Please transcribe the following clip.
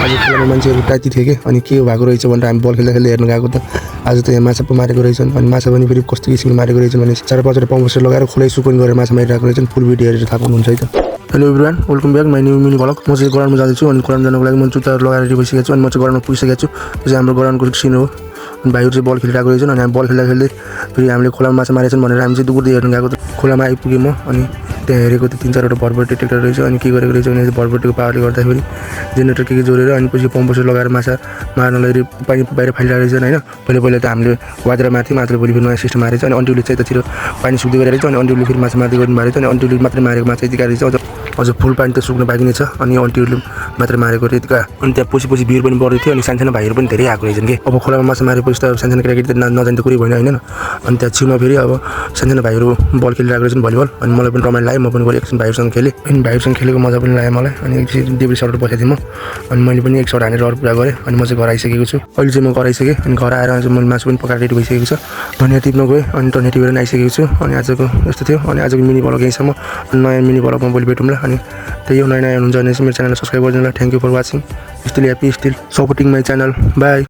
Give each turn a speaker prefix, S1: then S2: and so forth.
S1: आज खोलामा मान्छेहरू राति थियो कि अनि के भएको रहेछ भनेर हामी बल खेल्दा खेल्दै हेर्न गएको त आज त यहाँ माछा पो मारेको रहेछन् अनि माछा पनि फेरि कस्तो किसिमले मारेको रहेछन् भने 4-5 पम्प सेट लगाएर खोलै सुकुन गरेर माछा मारिरहेको रहेछन् फुल भिडियो हेरेर थाहा पाउनुहुन्छ है त hello everyone welcome back my new mini vlog म चाहिँ गराउनमा जाँदैछु अनि गराउन जानको लागि म जुत्ताहरू लगाएर रेडी भइसकेको छु अनि म चाहिँ गराउनमा पुगिसकेको छु यो चाहिँ हाम्रो गराउनको सिन हो अनि भाइहरू चाहिँ बल खेलिरहेको रहेछन् अनि हामी बल खेल्दा खेल्दै फेरि हामीले खोलामा माछा मारेछन् भनेर हामी चाहिँ दुर्दै हेर्न गएको त खोलामा आइपुगेँ म अनि त्यहाँ हेरेको त 3-4वटा भरभटे ट्र्याक्टर रहेछ अनि के गरेको रहेछ भने भरभटेको पावरले गर्दाखेरि जेनेरेटर के जोडेर अनि पछि पम्प सेट लगाएर माछा मार्नलाई पानी बाहिर फालिरहेको रहेछन् होइन पहिला त हामीले वाद्रा मार्थ्यौँ मात्र भोलि फेरि नयाँ सिस्टम मारेछ अनि अन्टिउले चाहिँ यतातिर पानी सुक्दै गरेको रहेछ अनि अन्टिउले फेरि माछा मार्दै गर्नु भएको रहेछ अनि अन्टिउले मात्रै मारेको माछा यतिका रहेछ अझ फुल पानी त सुक्न बाँकी नै छ अनि अन्टिउले मात्र मारेको यतिका अनि त्यहाँ पछि भिड पनि बढ्दै थियो अनि सानसानो भाइहरू पनि धेरै आएको रहेछन् कि अब खोलामा माछा मारेपछि त सानसानो केटाकेटी त नजान्छ कुरै भएन होइन अनि त्यहाँ छेउमा फेरि अब सानसानो भाइहरू बल खेलिरहेको रहेछन् भलिबल अनि मलाई पनि रमाइलो लाग्यो म पनि गएर एकछिन भाइहरूसँग खेलेँ अनि भाइहरूसँग खेलेको मजा पनि लाग्यो मलाई अनि एकछिन डेब्री सर्ट बसेको थिएँ म अनि मैले पनि एक सर्ट हानेर अरू पुरा गरेँ अनि म चाहिँ घर आइसकेको छु अहिले चाहिँ म घर आइसकेँ अनि घर आएर चाहिँ मैले मासु पनि पकाएर रेडी भइसकेको छ धनियाँ टिप्न गएँ अनि धनियाँ टिपेर आइसकेको छु अनि आजको यस्तो थियो अनि आजको मिनी भ्लग यहीँसम्म अनि नयाँ मिनी भ्लगमा भोलि भेटौँला अनि त्यही हो नयाँ हुनुहुन्छ भने चाहिँ मेरो च्यानललाई सब्सक्राइब गरिदिनुलाई thank you for watching still happy still supporting my channel by